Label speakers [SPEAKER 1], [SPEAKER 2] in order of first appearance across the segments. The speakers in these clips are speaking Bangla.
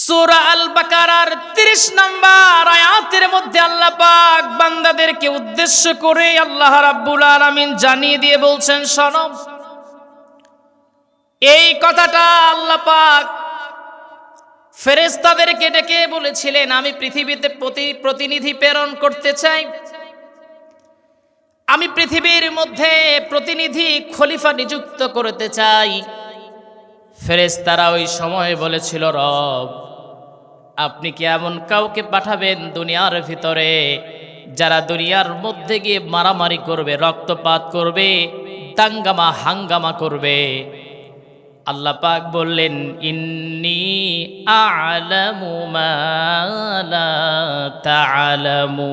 [SPEAKER 1] সূরা আল বাকারার 30 নম্বর আয়াতের মধ্যে আল্লাহ পাক বান্দাদেরকে উদ্দেশ্য করে আল্লাহ রাব্বুল আলামিন জানিয়ে দিয়ে বলছেন, শোনো, এই কথাটা আল্লাহ পাক ফেরেশতাদেরকে ডেকে বলেছিলেন, আমি পৃথিবীতে প্রতিনিধি প্রেরণ করতে চাই, আমি পৃথিবীর মধ্যে প্রতিনিধি খলিফা নিযুক্ত করতে চাই। ফেরেশতারা ওই সময় বলেছিল, রব, আপনি কি এমন কাউকে পাঠাবেন দুনিয়ার ভিতরে যারা দুনিয়ার মধ্যে গিয়ে মারামারি করবে, রক্তপাত করবে, দাঙ্গামা হাঙ্গামা করবে? আল্লাহ পাক বললেন, ইন্নী আ'লামু মা লা তা'লামুন।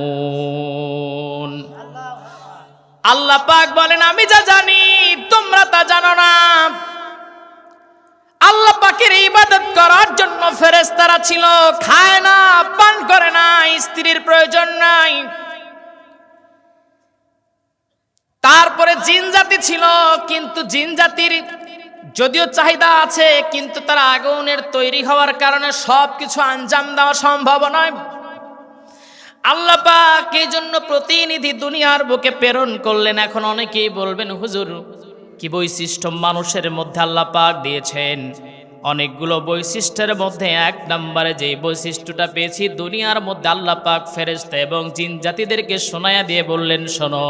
[SPEAKER 1] আল্লাহ পাক বলেন, আমি যা জানি তোমরা তা জানো না। আল্লাহ পাকের ইবাদত করার জন্য ফেরেশতারা ছিল, খায় না, পান করে না, স্ত্রীর প্রয়োজন নাই। তারপরে জিন জাতি ছিল, কিন্তু জিন জাতির যদিও চাহিদা আছে, কিন্তু তারা আগুনের তৈরি হওয়ার কারণে সবকিছু আঞ্জাম দেওয়া সম্ভব নয়। আল্লাহ পাক এই জন্য প্রতিনিধি দুনিয়ার বুকে প্রেরণ করলেন। এখন অনেকেই বলবেন, হুজুর, কি বৈশিষ্ট্য মানুষের মধ্যে আল্লাহ পাক দিয়েছেন? অনেকগুলো বৈশিষ্ট্যের মধ্যে এক নম্বরে যে বৈশিষ্ট্যটা পেয়েছি, দুনিয়ার মধ্যে আল্লাহ পাক ফেরেশতা এবং জিন জাতিদেরকে শোনায়া দিয়ে বললেন, শোনো,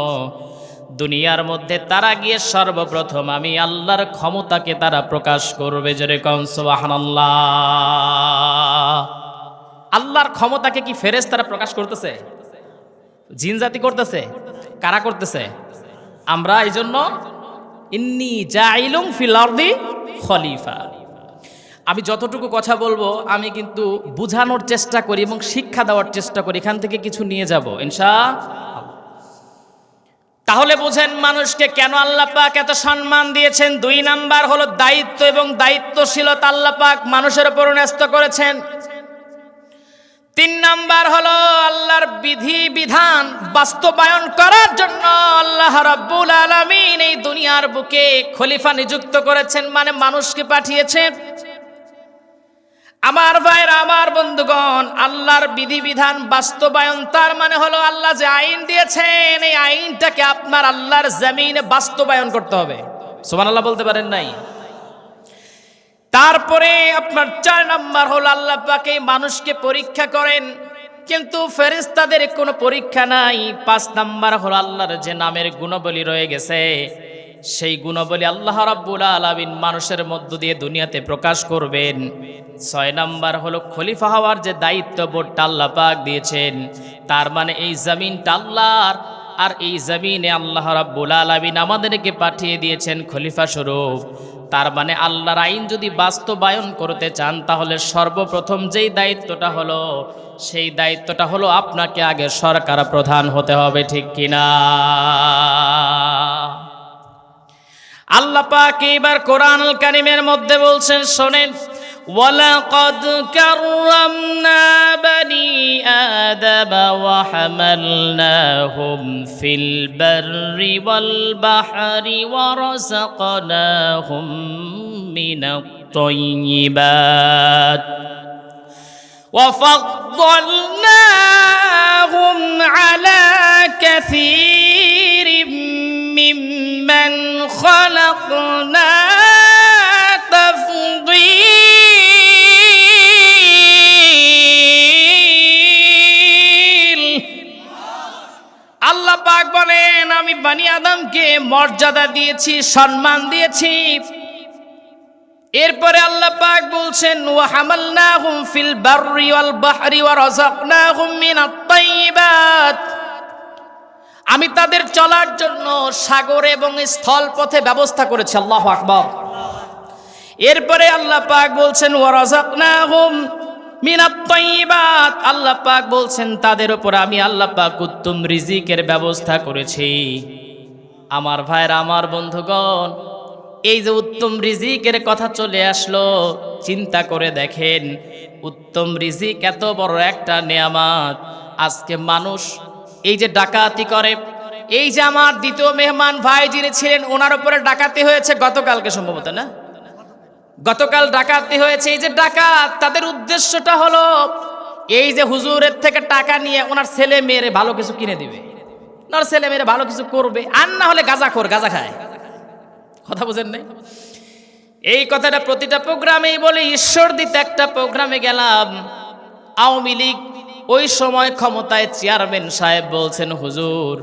[SPEAKER 1] দুনিয়ার মধ্যে তারা গিয়ে সর্বপ্রথম আমি আল্লাহর ক্ষমতাকে তারা প্রকাশ করবে। জোরে কোন সুবহানাল্লাহ। আল্লাহর ক্ষমতাকে কি ফেরেশতারা প্রকাশ করতেছে? জিন জাতি করতেছে? কারা করতেছে? আমরা। এই জন্য ইন্নী জাইলুম ফিল আরদি খলিফা। আমি যতটুকু কথা বলবো আমি কিন্তু বুঝানোর চেষ্টা করি এবং শিক্ষা দেওয়ার চেষ্টা করি, এখান থেকে কিছু নিয়ে যাব ইনশাআল্লাহ। তাহলে বুঝেন মানুষকে কেন আল্লাহ পাক এত সম্মান দিয়েছেন। 2 নাম্বার হলো দায়িত্ব এবং দায়িত্বশীলতা আল্লাহ পাক মানুষের উপর ন্যস্ত করেছেন। 3 নাম্বার হলো আল্লাহর বিধি বিধান বাস্তবায়ন করার জন্য আল্লাহ রাব্বুল আলামিন এই দুনিয়ার বুকে খলিফা নিযুক্ত করেছেন, মানে মানুষকে পাঠিয়েছেন। আমার ভাইরা, আমার বন্ধুগণ, আল্লাহর বিধি বিধান বাস্তবায়ন তার মানে হলো আল্লাহ যে আইন দিয়েছেন এই আইনটাকে আপনার আল্লাহর জমিনে বাস্তবায়ন করতে হবে। সুবহানাল্লাহ বলতে পারেন নাই? তারপরে আপনার 4 নাম্বার হলো আল্লাহ পাক এই মানুষকে পরীক্ষা করেন, কিন্তু ফেরেশতাদের কোনো পরীক্ষা নাই। 5 নাম্বার হলো আল্লাহর যে নামের গুণাবলী রয়ে গেছে সেই গুণাবলী আল্লাহ রাব্বুল আলামিন মানুষের মধ্য দিয়ে দুনিয়াতে প্রকাশ করবেন। 6 নাম্বার হলো খলিফা হওয়ার যে দায়িত্ববোধটা আল্লাহ পাক দিয়েছেন, তার মানে এই জমিনটা আল্লাহর, আর এই জমিনে আল্লাহ রাব্বুল আলামিন আমাদেরকে পাঠিয়ে দিয়েছেন খলিফা স্বরূপ। তার মানে আল্লাহর আইন যদি বাস্তবায়ন করতে চান তাহলে সর্বপ্রথম যেই দায়িত্বটা হলো সেই দায়িত্বটা হলো আপনাকে আগে সরকার প্রধান হতে হবে, ঠিক কিনা? আল্লাহ পাক এবার কোরআনুল কারীমের মধ্যে বলছেন, শোনেন, ওয়ালাকাদ কাররামনা বানি আদম ওয়া হামালনাহুম ফিল বাররি ওয়াল বাহরি ওয়া রাযাকনাহুম মিনাত তাইয়্যিবাত ওয়া ফাদ্দালনাহুম আলা কাসীরিম মিম্মান খালাকনা তাফদীল। আল্লাহ পাক বলেন, আমি বনি আদমকে মর্যাদা দিয়েছি, সম্মান দিয়েছি। এরপরে আল্লাহ পাক বলছেন, ওয়া হামালনাহুম ফিল বাররি ওয়াল বাহরি ওয়া রাযাকনাহুম মিনাত তাইয়্যিবাত। আমি তাদের চলার জন্য সাগর এবং স্থল পথে ব্যবস্থা করেছি। আল্লাহু আকবার। এরপরে আল্লাহ পাক বলছেন, ওয়া রাযাকনাহুম মিনাত তাইয়্যিবাত। আল্লাহ পাক বলছেন তাদের উপর আমি আল্লাহ পাক উত্তম রিজিকের ব্যবস্থা করেছি। আমার ভাইরা, আমার বন্ধুগণ, এই যে উত্তম রিজিকের কথা চলে আসলো, চিন্তা করে দেখেন, উত্তম রিজিক এত বড় একটা নেয়ামত। আজকে মানুষ এই যে ডাকাতি করে, এই যে আমার দ্বিতীয় মেহমান ভাই যিনি ছিলেন ওনার উপরে ডাকাতি হয়েছে গতকালকে সম্ভবত, না? গতকাল ডাকাতি হয়েছে, এই যে ডাকাত তাদের উদ্দেশ্যটা হলো এই যে হুজুরের থেকে টাকা নিয়ে ওনার ছেলে মেয়েরে ভালো কিছু কিনে দিবে, ওনার ছেলে মেয়েরে ভালো কিছু করবে, আর না হলে গাঁজাখোর, গাঁজা খায়। কথা বুঝেন নাই? এই কথাটা প্রতিটা প্রোগ্রামেই বলে। ঈশ্বর দিতে একটা প্রোগ্রামে গেলাম, আওয়ামী লীগ ওই সময় ক্ষমতায় চেয়ারম্যান সাহেব বলছেন, হুজুর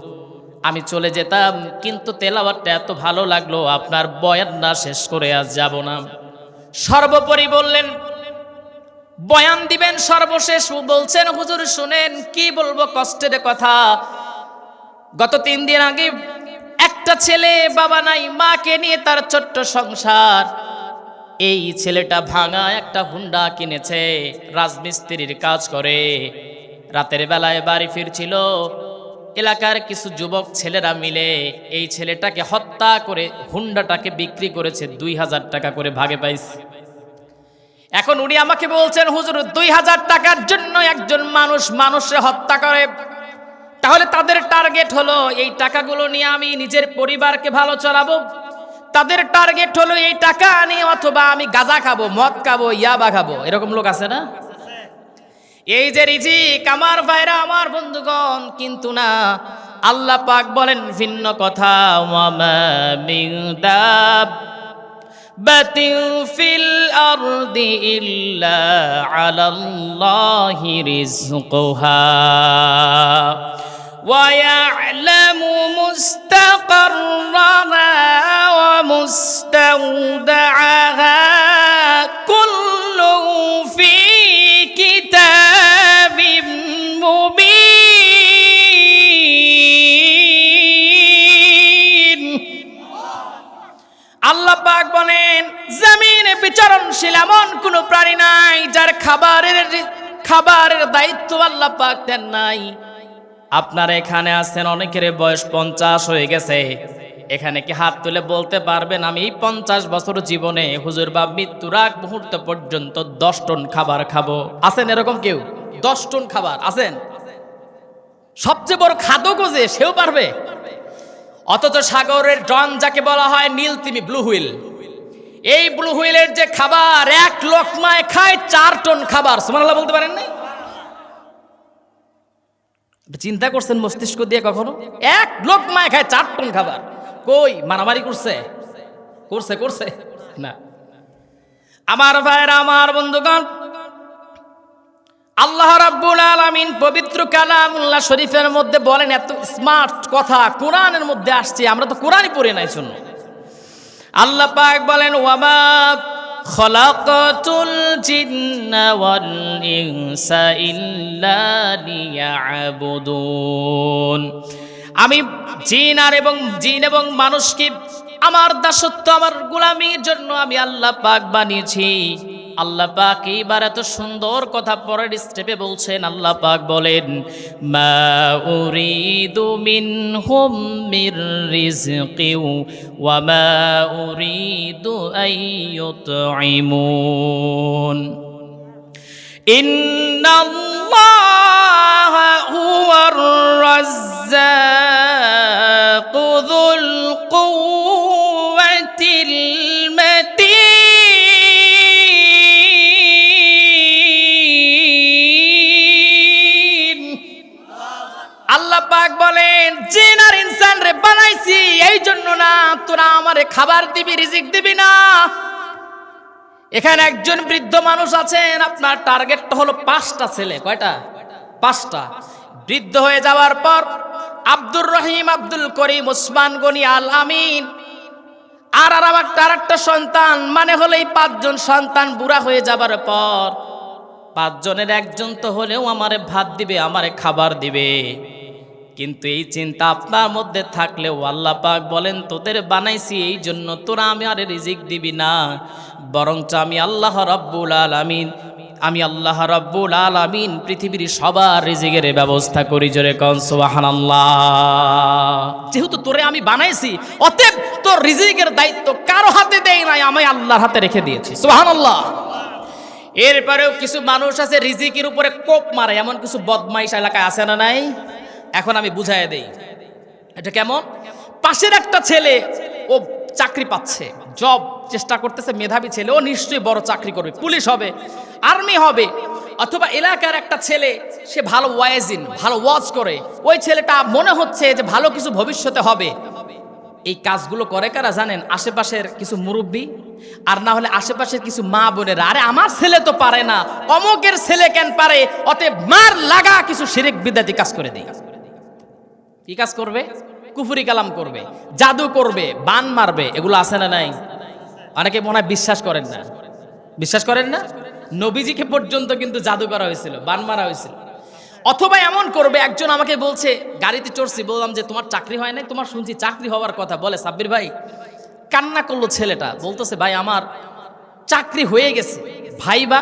[SPEAKER 1] আমি চলে যেতাম কিন্তু তেলাওয়াতটা এত ভালো লাগলো, আপনার বয়ান না শেষ করে আজ যাব না। সর্বোপরি বললেন বয়ান দিবেন, সর্বশেষ বলছেন, হুজুর শুনেন কি বলবো কষ্টের কথা। গত 3 দিন আগে একটা ছেলে, বাবা নাই, মাকে নিয়ে তার ছোট্ট সংসার, এই ছেলেটা ভাঙা একটা হুন্ডা কিনেছে, রাজমিস্ত্রির কাজ করে, রাতের বেলায় বাড়ি ফিরছিল, এলাকার কিছু যুবক ছেলেরা মিলে এই ছেলেটাকে হত্যা করে হুন্ডাটাকে বিক্রি করেছে, 2000 টাকা করে ভাগে পাইছে। এখন উনি আমাকে বলছেন, হুজুর 2000 টাকার জন্য একজন মানুষকে হত্যা করে, তাহলে তাদের টার্গেট হলো এই টাকাগুলো নিয়ে আমি নিজের পরিবারকে ভালো চালাবো, তাদের টার্গেট হলো এই টাকা নিয়ে অথবা আমি গাঁজা খাবো, মদ খাবো, ইয়াবা খাবো। এরকম লোক আছে না? এই যে রিজিক আমার ভাইরা, আমার বন্ধুগণ, কিন্তু না, আল্লাহ পাক বলেন ভিন্ন কথা, ওয়ামা মিন দাব্বাতিন ফিল আরদি ইল্লা আলাল্লাহি রিজকুহা ওয়া ইয়ালামু মুস্তাকাররাহা ওয়া মুস্তাওদাআহা কুল্লুন ফি কিতাবিম মুবিন। আল্লাহ পাক বলেন জমিনে বিচরণশীল এমন কোন প্রাণী নাই যার খাবারের দায়িত্ব আল্লাহ পাক দেন নাই। আপনারা এখানে আছেন, অনেকের বয়স 50 হয়ে গেছে, এখানে কি হাত তুলে বলতে পারবেন আমি এই 50 বছর জীবনে হুজুর বা মৃত্যুর আগ মুহূর্ত পর্যন্ত 10 টন খাবার খাবো? আছেন এরকম কেউ? 10 টন খাবার আছেন? সবচেয়ে বড় খাদক যে সেও পারবে? অথচ সাগরের ডন যাকে বলা হয় নীল তিমি, ব্লু হুইল, এই ব্লু হুইলের যে খাবার 1 লোকমায় খায় 4 টন খাবার। সুবহানাল্লাহ বলতে পারেন না? চিন্তা করছেন মস্তিষ্ক দিয়ে কখনো? 1 লোকমায় খায় 4 টন খাবার। কই মারামারি করছে? করছে না। আমার ভাইরা, আমার বন্ধুগণ, আল্লাহ রাব্বুল আলামিন পবিত্র কালামুল্লাহ শরীফের মধ্যে বলেন, এত স্মার্ট কথা কোরআনের মধ্যে আসছে, আমরা তো কোরআনই পড়ে নাই। শুনুন, আল্লাহ পাক বলেন, ওয়ামা খলাকাতুল জিন্না ওয়াল ইনসা ইল্লা লিয়াবুদুন। আমি জিন এবং মানুষকে আমার দাসত্ব, আমার গোলামির জন্য আমি আল্লাহ পাক বানিয়েছি। আল্লাহ পাক এইবার এত সুন্দর কথা পরের স্টেপে বলছেন। আল্লাহ পাক বলেন, মা উরিদু মিনহুম মির রিজকিন ওয়া মা উরিদু আইয়ুতঈমুন ইন্নাল্লাহা হুয়ার রাজ্জাকু যুল কুওয়াতিল মাতিন। আল্লাহ পাক বলেন, জিন আর ইনসান রে বানাইছি এই জন্য না তোরা আমারে খাবার দিবি, রিজিক দিবি না। এখানে একজন বৃদ্ধ মানুষ আছেন, আপনার টার্গেটটা হলো 5টা ছেলে। কয়টা? 5টা। বৃদ্ধ হয়ে যাওয়ার পর আব্দুর রহিম, আব্দুল করিম, ওসমান গনি, আল আমিন আর একটা সন্তান, মানে হলো এই 5 জন সন্তান বুড়া হয়ে যাবার পর 5 জনের একজন তো হলেও আমারে ভাত দিবে, আমারে খাবার দিবে। কিন্তু এই চিন্তা আপনার মধ্যে থাকলেও আল্লাহ পাক বলেন, তোদের বানাইছি এই জন্য তোরা আমি আরে রিজিক দিবি না, বরঞ্চ আমি আল্লাহ রাব্বুল আলামিন পৃথিবীর সবার রিজিকের ব্যবস্থা করি। জোরে কোন সুবহানাল্লাহ। যেহেতু তোরে আমি বানাইছি, অতএব তোর রিজিকের দায়িত্ব কারো হাতে দেই নাই, আমি আল্লাহর হাতে রেখে দিয়েছি। সুবহানাল্লাহ। এরপরেও কিছু মানুষ আছে রিজিকের উপরে কোপ মারে, এমন কিছু বদমাইশ এলাকায় আছে না নাই? এখন আমি বুঝাই দেই এটা কেমন। পাশের একটা ছেলে, ও চাকরি পাচ্ছে, জব চেষ্টা করতেছে, মেধাবী ছেলে, ও নিশ্চয়ই বড় চাকরি করবে, পুলিশ হবে, আর্মি হবে। অথবা এলাকার একটা ছেলে, সে ভালো ওয়াইজিন, ভালো ওয়াজ করে, ওই ছেলেটা মনে হচ্ছে যে ভালো কিছু ভবিষ্যতে হবে। এই কাজগুলো করে কারা জানেন? আশেপাশের কিছু মুরব্বী, আর না হলে আশেপাশের কিছু মা বোনেরা। আরে আমার ছেলে তো পারে না, অমুকের ছেলে কেন পারে, অতএব মার লাগা কিছু শিরিক বিদ্যাতি কাজ করে দেয়। কি কাজ করবে? কুফরি কালাম করবে, জাদু করবে, বান মারবে। এগুলো আছে না নাই? অনেকে মনে হয় বিশ্বাস করেন না। বিশ্বাস করেন না? নবীজিকে পর্যন্ত কিন্তু জাদু করা হয়েছিল, বান মারা হয়েছিল। অথবা এমন করবে, একজন আমাকে বলছে, গাড়িতে চড়ছি, বললাম যে তোমার চাকরি হয় নাই? তোমার শুনছি চাকরি হওয়ার কথা। বলে সাব্বির ভাই, কান্না করলো ছেলেটা, বলতেছে ভাই আমার চাকরি হয়ে গেছে। ভাই বা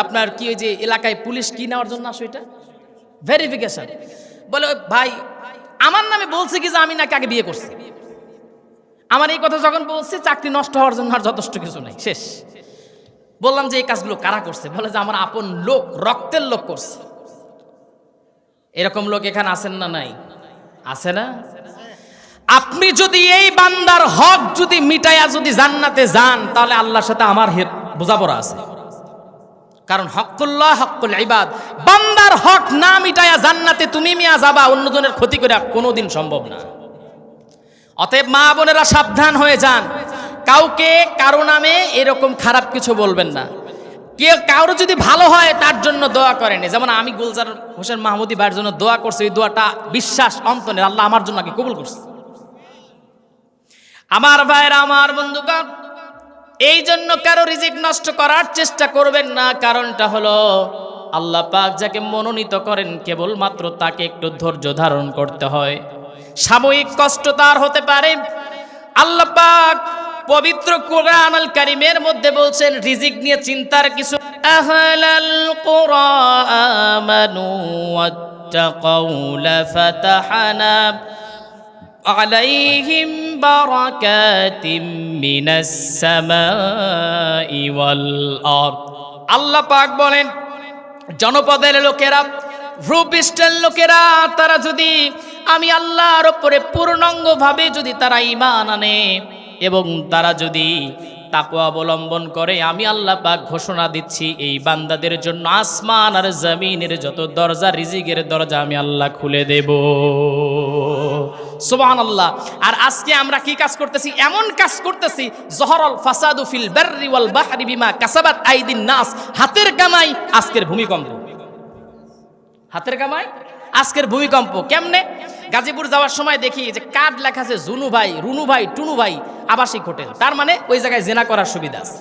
[SPEAKER 1] আপনার কি ওই যে এলাকায় পুলিশ কি নেওয়ার জন্য আসো, এটা ভেরিফিকেশন। বলে ভাই আমার নামে বলছে কি যে আমি নাকি আগে বিয়ে করছি। আমার এই কথা যখন বলছি, চাকরি নষ্ট হওয়ার জন্য আর যথেষ্ট কিছু নাই, শেষ। বললাম যে এই কাজগুলো কারা করছে? বলে যে আমার আপন লোক, রক্তের লোক করছে। এরকম লোক এখানে আছেন না নাই? আছে না? আপনি যদি এই বান্দার হক যদি মিটাইয়া যদি জান্নাতে যান, তাহলে আল্লাহর সাথে আমার বোঝাপড়া আছে। কারণ হকুল্লাহ হকুল ইবাদ, বান্দার হক না মিটাইয়া জান্নাতে তুমি মিয়া যাবা অন্যজনের ক্ষতি করে, কোনোদিন সম্ভব না। অতএব মা বোনেরা সাবধান হয়ে যান, কাউকে কারো নামে এরকম খারাপ কিছু বলবেন না। কেউ কারো যদি ভালো হয় তার জন্য দোয়া করেন। যেমন আমি গুলজার হোসেন মাহমুদি ভাইয়ের জন্য দোয়া করছি, ওই দোয়াটা বিশ্বাস অন্তরে আল্লাহ আমার জন্য আগে কবুল করছে। আমার ভাইয়েরা, আমার বন্ধুগণ, এই জন্য কারো রিজিক নষ্ট করার চেষ্টা করবেন না। কারণটা হলো আল্লাহ পাক যাকে মনোনীত করেন কেবলমাত্র তাকে একটু ধৈর্য ধারণ করতে হয়। সাময়িক কষ্ট তার হতে পারে। আল্লাহ পাক পবিত্র কোরআন আল কারীমের মধ্যে বলছেন রিজিক নিয়ে চিন্তার কিছু। আহলাল কুরআ আমানু ওয়াত্তাকাউ লাফাতাহনা আলাইহিম বারাকাতিম মিনাস সামাই ওয়াল আরদ। আল্লাহ পাক বলেন, জনপদের লোকেরা, ভূপৃষ্ঠের লোকেরা, তারা যদি আমি আল্লাহর উপরে পূর্ণাঙ্গভাবে যদি তারা ঈমান আনে এবং তারা যদি তাকওয়া অবলম্বন করে, আমি আল্লাহ পাক ঘোষণা দিচ্ছি এই বান্দাদের জন্য আসমান আর জমিনের যত দরজা, রিজিকের দরজা আমি আল্লাহ খুলে দেব। সুবহানাল্লাহ। আর আজকে আমরা কি কাজ করতেছি? এমন কাজ করতেছি, জহরল ফাসাদু ফিল বাররি ওয়াল বাহরি বিমা কাসাবাত আইদিন নাস। হাতের কামাই আজকের ভূমিকম্প, হাতের কামাই আজকের ভূমিকম্প। কেমনে? গাজীপুর যাওয়ার সময় দেখি যে কার্ড লেখা আছে জুনু ভাই, রুনু ভাই, টুনু ভাই আবাসিক হোটেল। তার মানে ওই জায়গায় জেনা করার সুবিধা আছে।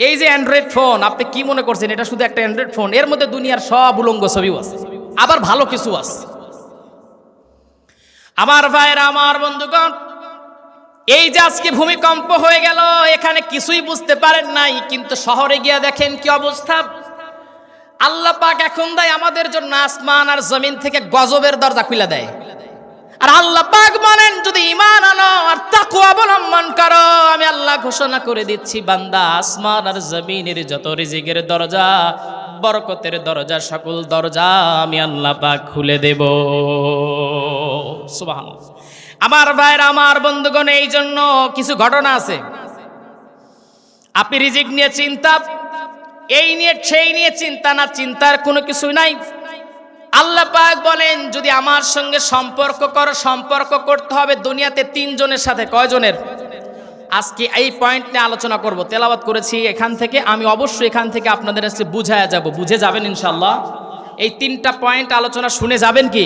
[SPEAKER 1] এই যে অ্যান্ড্রয়েড ফোন, আপনি কি মনে করছেন এটা শুধু একটা অ্যান্ড্রয়েড ফোন? এর মধ্যে দুনিয়ার সব উলঙ্গ ছবিও আছে, আবার ভালো কিছু আছে। আমার ভাইয়েরা, আমার বন্ধুগণ, এই যে আজকে ভূমিকম্প হয়ে গেল, এখানে কিছুই বুঝতে পারেন নাই, কিন্তু শহরে গিয়া দেখেন কি অবস্থা। আল্লাহ পাক এখন দেয় আমাদের জন্য আসমান আর জমিন থেকে গজবের দরজা খুলে দেয়। আর আল্লাহ পাক বলেন যদি ঈমান আনো আর তাকওয়া অবলম্বন করো, আমি আল্লাহ ঘোষণা করে দিচ্ছি বান্দা, আসমান আর জমিনের যত রিজিকের দরজা, বরকতের দরজা, সকল দরজা আমি আল্লাহ পাক খুলে দেব। সুবহানাল্লাহ। আমার ভাইরা, আমার বন্ধুগণ, এই জন্য কিছু ঘটনা আছে। আপনি রিজিক নিয়ে চিন্তা, এই নিয়ে সেই নিয়ে চিন্তা না, চিন্তার কোনো কিছু নাই। আল্লাহ পাক বলেন যদি আমার সঙ্গে সম্পর্ক করো, সম্পর্ক করতে হবে দুনিয়াতে তিনজনের সাথে। কয়জনের? আজকে এই পয়েন্ট নিয়ে আলোচনা করব। তেলাওয়াত করেছি এখান থেকে, আমি অবশ্যই এখান থেকে আপনাদের কাছে বুঝায়া যাব, বুঝে যাবেন ইনশাআল্লাহ। এই তিনটা পয়েন্ট আলোচনা শুনে যাবেন কি?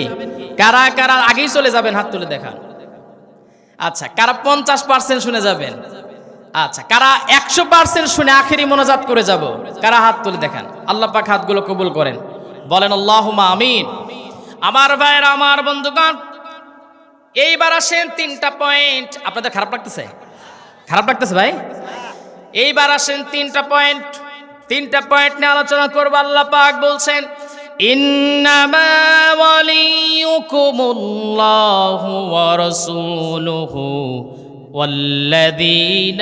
[SPEAKER 1] কারা কারা আগেই চলে যাবেন? হাত তুলে দেখান। আচ্ছা, কারা 50% শুনে যাবেন? আচ্ছা, কারা 100% শুনে আখেরি মোনাজাত করে যাব? কারা হাত তুলে দেখান। আল্লাহ পাক হাতগুলো কবুল করেন, বলেন আল্লাহুম্মা আমিন। আমার ভাইয়েরা, আমার বন্ধুগণ, এইবার আসেন তিনটা পয়েন্ট। আপনাদের খারাপ লাগতেছে? খারাপ লাগতেছে ভাই? এইবার আসেন তিনটা পয়েন্ট, তিনটা পয়েন্ট নিয়ে আলোচনা করব। আল্লাহ পাক বলছেন ইন্নামা ওয়ালিয়ুকুমুল্লাহু ওয়া রাসূলুহু والذين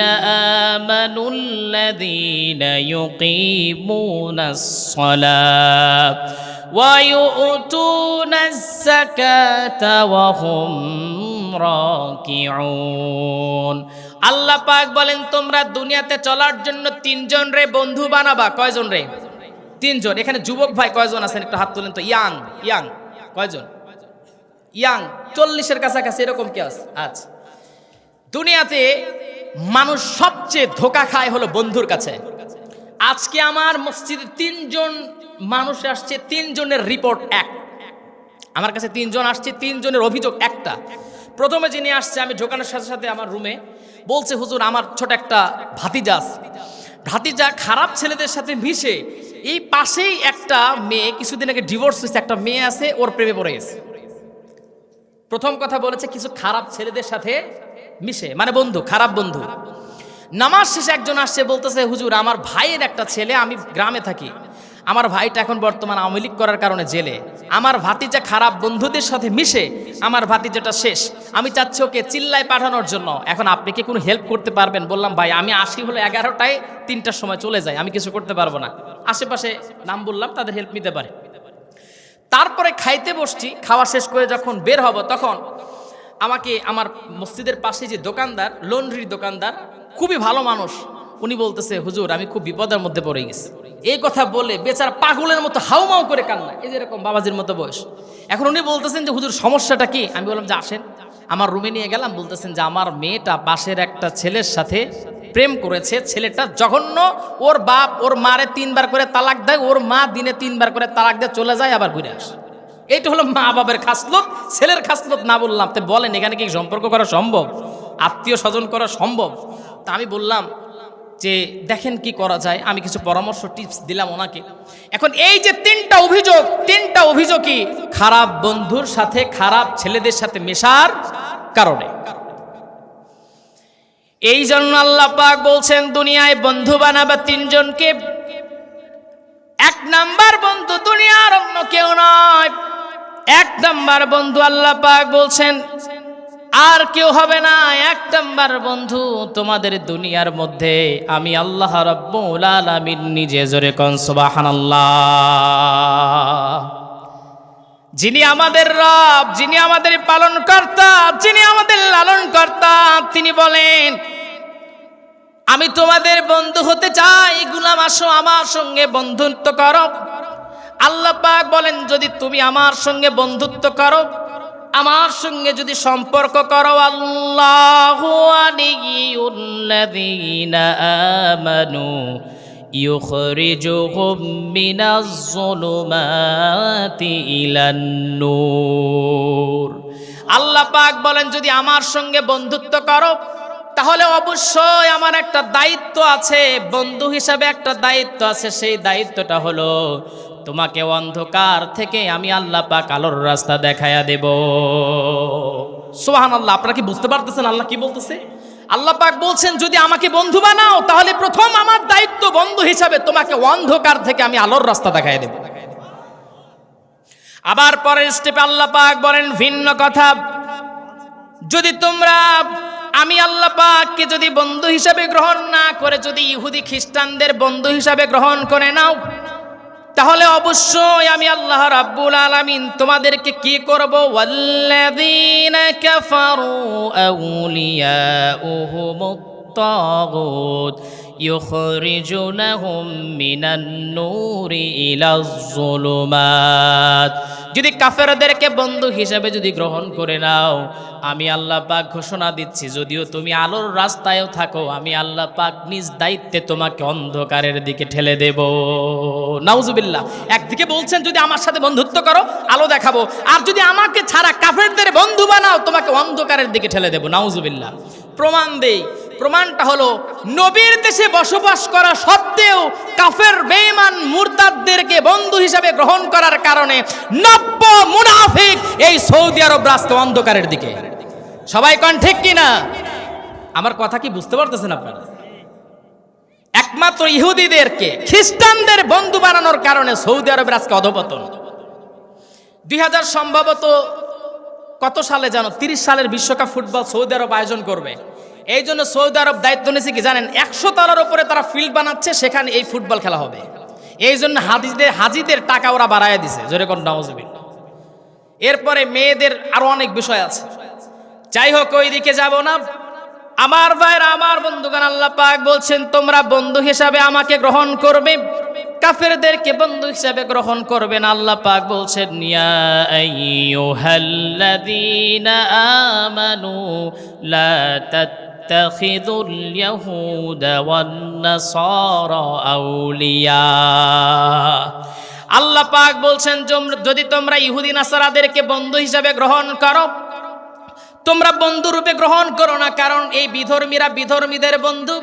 [SPEAKER 1] آمنوا الذين يقيمون الصلاة ويؤتون الزكاة وهم راكعون। আল্লাহ পাক বলেন তোমরা দুনিয়াতে চলার জন্য তিনজন রে বন্ধু বানাবা। কয়জন রে? তিনজন। এখানে যুবক ভাই কয়জন আছেন একটু হাত তোলেন তো। ইয়াং ইয়াং কয়জন? ইয়াং 40-এর কাছাকাছি এরকম কি আছে? আচ্ছা, দুনিয়াতে মানুষ সবচেয়ে ধোঁকা খায় হলো বন্ধুর কাছে। আজকে আমার মসজিদে 3 জন মানুষ আসছে, 3 জনের রিপোর্ট এক। আমার কাছে 3 জন আসছে, 3 জনের অভিযোগ একটা। প্রথমে যিনি আসছে, আমি ঢোকানোর সাথে সাথে আমার রুমে বলছে, হুজুর আমার ছোট একটা ভাতিজা আছে, ভাতিজা খারাপ ছেলেদের সাথে মিশে, এই পাশেই একটা মেয়ে কিছুদিন আগে ডিভোর্স হয়েছে, একটা মেয়ে আছে, ওর প্রেমে পড়ে গেছে। প্রথম কথা বলেছে কিছু খারাপ ছেলেদের সাথে মিশে, মানে বন্ধু, খারাপ বন্ধু। নামাজ শেষে একজন আসছে, বলতেছে হুজুর আমার ভাইয়ের একটা ছেলে, আমি গ্রামে থাকি, আমার ভাইটা এখন বর্তমান আওয়ামী লীগ করার কারণে জেলে, আমার ভাতিজা খারাপ বন্ধুদের সাথে মিশে, আমার ভাতিজাটা শেষ, আমি চাচ্ছি ওকে চিল্লায় পাঠানোর জন্য, এখন আপনি কি কোনো হেল্প করতে পারবেন? বললাম ভাই আমি আসি হলো 11টায়, 3টার সময় চলে যাই, আমি কিছু করতে পারবো না। আশেপাশে নাম বললাম, তাদের হেল্প নিতে পারে। তারপরে খাইতে বসছি, খাওয়া শেষ করে যখন বের হব, তখন আমাকে আমার মসজিদের পাশে যে দোকানদার, লন্ড্রির দোকানদার, খুবই ভালো মানুষ, উনি বলতেছে হুজুর আমি খুব বিপদের মধ্যে পড়ে গেছি। এই কথা বলে বেচারা পাগলের মতো হাউমাউ করে কান্না, এই যেরকম বাবাজির মতো বয়স। এখন উনি বলতেছেন যে হুজুর সমস্যাটা কি? আমি বললাম যে আসেন, আমার রুমে নিয়ে গেলাম। বলতেছেন যে আমার মেয়েটা পাশের একটা ছেলের সাথে প্রেম করেছে, ছেলেটা জঘন্য, ওর বাপ ওর মারে 3 বার করে তালাক দেয়, ওর মা দিনে 3 বার করে তালাক দিয়ে চলে যায়, আবার ঘুরে আসে। এইটা হলো মা বাবার খাসলত, ছেলের খাসলত না বললাম। তো বলেন এখানে কি সম্পর্ক করা সম্ভব? আত্মীয় স্বজন করা সম্ভব? তা আমি বললাম যে দেখেন কি করা যায়, আমি কিছু পরামর্শ টিপস দিলাম ওনাকে। এখন এই যে 3টা অভিযোগ, 3টা অভিযোগই খারাপ বন্ধুর সাথে, খারাপ ছেলেদের সাথে মেশার কারণে। এই জন্য আল্লাহ পাক বলছেন দুনিয়ায় বন্ধু বানাবা 3 জনকে। 1 নাম্বার বন্ধু দুনিয়ার অন্য কেউ নয়, 1 নাম্বার বন্ধু আল্লাহ পাক বলছেন আর কেউ হবে না। 1 নাম্বার বন্ধু তোমাদের দুনিয়ার মধ্যে আমি আল্লাহ রাব্বুল আলামিন নিজে। জোরে কোন সুবহানাল্লাহ। যিনি আমাদের রব, যিনি আমাদের পালনকর্তা, যিনি আমাদের লালনকর্তা, তিনি বলেন আমি তোমাদের বন্ধু হতে চাই, গোলাম আসো আমার সঙ্গে বন্ধুত্ব করো। আল্লাহ পাক বলেন যদি তুমি আমার সঙ্গে বন্ধুত্ব করো, আমার সঙ্গে যদি সম্পর্ক করো, আল্লাহু ওয়ালিয়ুল্লাযীনা আমানু ইউখরিজুহুম মিনাজ যুলুমাতি ইলান নূর। আল্লাহ পাক বলেন যদি আমার সঙ্গে বন্ধুত্ব করো, তাহলে অবশ্যই আমার একটা দায়িত্ব আছে, বন্ধু হিসাবে একটা দায়িত্ব আছে। সেই দায়িত্বটা হলো তোমাকে অন্ধকার থেকে আমি আল্লাহ পাক আলোর রাস্তা দেখায়া দেব। সুবহানাল্লাহ। আপনারা কি বুঝতে পারতেছেন আল্লাহ কি বলতেছে? আল্লাহ পাক বলছেন যদি আমাকে বন্ধু বানাও, তাহলে প্রথম আমার দায়িত্ব বন্ধু হিসাবে তোমাকে অন্ধকার থেকে আমি আলোর রাস্তা দেখায়া দেব। আবার পরের স্টেপে আল্লাহ পাক বলেন ভিন্ন কথা, যদি তোমরা আমি আল্লাহ পাককে যদি বন্ধু হিসাবে গ্রহণ না করে যদি ইহুদি খ্রিস্টানদের বন্ধু হিসাবে গ্রহণ করে নাও, তাহলে অবশ্যই আমি আল্লাহ রাব্বুল আলামিন তোমাদেরকে কি করব? ওয়াল্লাযীনা কাফারু আউলিয়াউহুমুত তাগুত ইউখরিজুনাহুম মিনান নূরি ইলাজ যুলুমাত। যদি কাফেরদেরকে বন্ধু হিসেবে যদি গ্রহণ করে নাও, আমি আল্লাহ পাক ঘোষণা দিচ্ছি যদিও তুমি আলোর রাস্তায়ও থাকো, আমি আল্লাহ পাক নিজ দায়িত্বে তোমাকে অন্ধকারের দিকে ঠেলে দেব। নাউজুবিল্লাহ। একদিকে বলছেন যদি আমার সাথে বন্ধুত্ব করো আলো দেখাবো, আর যদি আমাকে ছাড়া কাফেরদের বন্ধু বানাও তোমাকে অন্ধকারের দিকে ঠেলে দেব। নাউজুবিল্লাহ। প্রমাণ দেই, প্রমাণটা হলো নবীর দেশে বসবাস করা সত্ত্বেও কাফের বেঈমান মুরতাদদেরকে বন্ধু হিসাবে গ্রহণ করার কারণে 90 মুনাফিক এই সৌদি আরব রাস্তা অন্ধকারের দিকে। সবাই কোন ঠিক কিনা? আমার কথা কি বুঝতে পারতেছেন আপনারা? একমাত্র ইহুদিদেরকে খ্রিস্টানদের বন্ধু বানানোর কারণে সৌদি আরবের আজকে অধপতন। 2000 সম্ভবত কত সালে জানো, 30 সালের বিশ্বকাপ ফুটবল সৌদি আরব আয়োজন করবে। এই জন্য সৌদি আরব দায়িত্ব নিয়েছে কি জানেন, 100 তলার উপরে তারা ফিল্ড বানাচ্ছে, সেখানে এই ফুটবল খেলা হবে। এই জন্য হাজিদের টাকা ওরা বাড়ায় দিছে। জোরে কোন নাউজুবিল্লাহ। এরপরে মেয়েদের আরো অনেক বিষয় আছে, যাই হোক ওই দিকে যাব না। আমার ভাইরা, আমার বন্ধুগণ, আল্লাহ পাক বলছেন তোমরা বন্ধু হিসাবে আমাকে গ্রহণ করবে, কাফেরদেরকে বন্ধু হিসাবে গ্রহণ করবে না। আল্লাহ পাক বলছেন ইয়া আইয়ুহাল্লাযীনা আমানু লা তাত্তাখিযুল ইয়াহুদা ওয়ান নাসারা আউলিয়া। আল্লাহ পাক বলছেন যদি তোমরা ইহুদি নাসারাদেরকে বন্ধু হিসাবে গ্রহণ করো, তোমরা বন্ধু রূপে গ্রহণ করো না, কারণ এই বিধর্মীরা বিধর্মীদের বন্ধু।